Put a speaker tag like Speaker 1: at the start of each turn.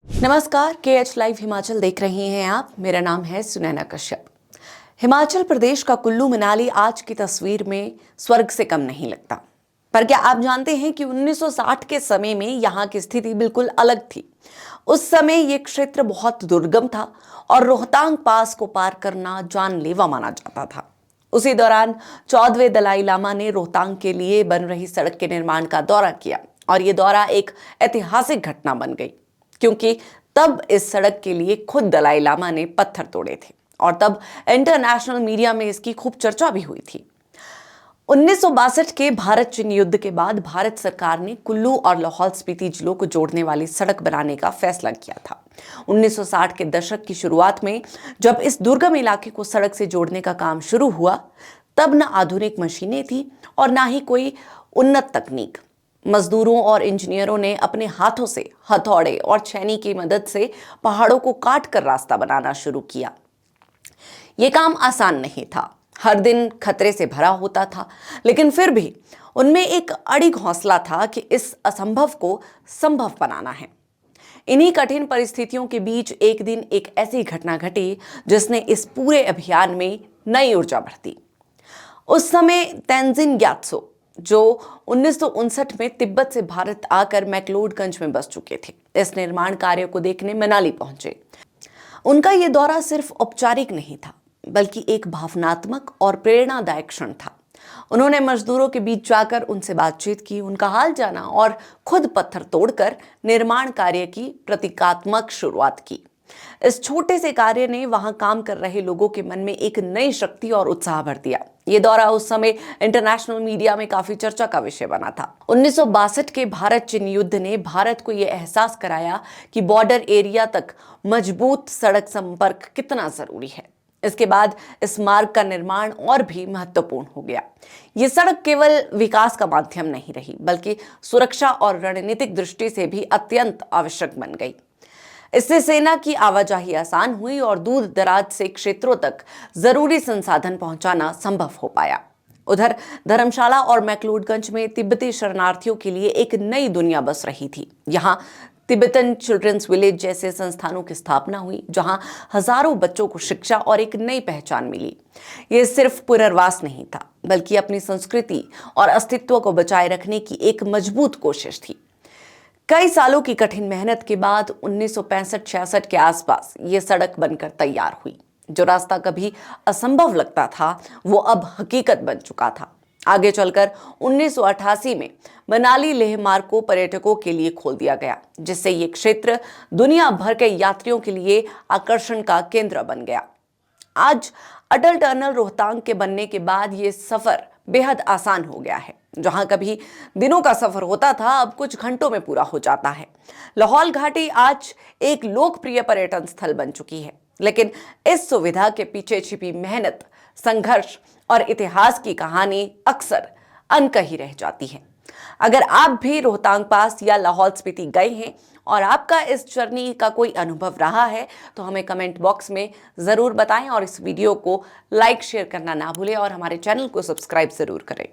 Speaker 1: नमस्कार, KH live Himachal देख रहे हैं आप। मेरा नाम है सुनैना कश्यप। हिमाचल प्रदेश का कुल्लू मनाली आज की तस्वीर में स्वर्ग से कम नहीं लगता। पर क्या आप जानते हैं कि 1960 के समय में यहाँ की स्थिति बिल्कुल अलग थी। उस समय ये क्षेत्र बहुत दुर्गम था और रोहतांग पास को पार करना जानलेवा माना जाता था। उसी दौरान 14वें दलाई लामा ने रोहतांग के लिए बन रही सड़क के निर्माण का दौरा किया और ये दौरा एक ऐतिहासिक घटना बन गई, क्योंकि तब इस सड़क के लिए खुद दलाई लामा ने पत्थर तोड़े थे और तब इंटरनेशनल मीडिया में इसकी खूब चर्चा भी हुई थी। 1962 के भारत चीन युद्ध के बाद भारत सरकार ने कुल्लू और लाहौल स्पीति जिलों को जोड़ने वाली सड़क बनाने का फैसला किया था। 1960 के दशक की शुरुआत में जब इस दुर्गम इलाके को सड़क से जोड़ने का काम शुरू हुआ, तब न आधुनिक मशीनें थी और ना ही कोई उन्नत तकनीक। मजदूरों और इंजीनियरों ने अपने हाथों से हथौड़े और छेनी की मदद से पहाड़ों को काट कर रास्ता बनाना शुरू किया। यह काम आसान नहीं था, हर दिन खतरे से भरा होता था, लेकिन फिर भी उनमें एक अड़िग हौसला था कि इस असंभव को संभव बनाना है। इन्हीं कठिन परिस्थितियों के बीच एक दिन एक ऐसी घटना घटी जिसने इस पूरे अभियान में नई ऊर्जा भर दी। उस समय तेंजिन ग्यात्सो, जो 1959 में तिब्बत से भारत आकर मैक्लोडगंज में बस चुके थे, इस निर्माण कार्य को देखने मनाली पहुंचे। उनका यह दौरा सिर्फ औपचारिक नहीं था, बल्कि एक भावनात्मक और प्रेरणादायक क्षण था। उन्होंने मजदूरों के बीच जाकर उनसे बातचीत की, उनका हाल जाना और खुद पत्थर तोड़कर निर्माण कार्य की प्रतीकात्मक शुरुआत की। इस छोटे से कार्य ने वहां काम कर रहे लोगों के मन में एक नई शक्ति और उत्साह भर दिया। ये दौरा उस समय इंटरनेशनल मीडिया में काफी चर्चा का विषय बना था। 1962 के भारत चीन युद्ध ने भारत को यह एहसास कराया कि बॉर्डर एरिया तक मजबूत सड़क संपर्क कितना जरूरी है। इसके बाद इस मार्ग का निर्माण और भी महत्वपूर्ण हो गया। ये सड़क केवल विकास का माध्यम नहीं रही, बल्कि सुरक्षा और रणनीतिक दृष्टि से भी अत्यंत आवश्यक बन गई। इससे सेना की आवाजाही आसान हुई और दूर दराज से क्षेत्रों तक जरूरी संसाधन पहुंचाना संभव हो पाया। उधर धर्मशाला और मैक्लोडगंज में तिब्बती शरणार्थियों के लिए एक नई दुनिया बस रही थी। यहाँ तिब्बतन चिल्ड्रंस विलेज जैसे संस्थानों की स्थापना हुई, जहां हजारों बच्चों को शिक्षा और एक नई पहचान मिली। ये सिर्फ पुनर्वास नहीं था, बल्कि अपनी संस्कृति और अस्तित्व को बचाए रखने की एक मजबूत कोशिश थी। कई सालों की कठिन मेहनत के बाद 1965-66 के आसपास ये सड़क बनकर तैयार हुई। जो रास्ता कभी असंभव लगता था, वो अब हकीकत बन चुका था। आगे चलकर 1988 में मनाली लेह मार्ग को पर्यटकों के लिए खोल दिया गया, जिससे ये क्षेत्र दुनिया भर के यात्रियों के लिए आकर्षण का केंद्र बन गया। आज अटल टनल रोहतांग के बनने के बाद ये सफर बेहद आसान हो गया है। जहां कभी दिनों का सफर होता था, अब कुछ घंटों में पूरा हो जाता है। लाहौल घाटी आज एक लोकप्रिय पर्यटन स्थल बन चुकी है, लेकिन इस सुविधा के पीछे छिपी मेहनत, संघर्ष और इतिहास की कहानी अक्सर अनकही रह जाती है। अगर आप भी रोहतांग पास या लाहौल स्पीति गए हैं और आपका इस जर्नी का कोई अनुभव रहा है, तो हमें कमेंट बॉक्स में ज़रूर बताएं और इस वीडियो को लाइक शेयर करना ना भूलें और हमारे चैनल को सब्सक्राइब ज़रूर करें।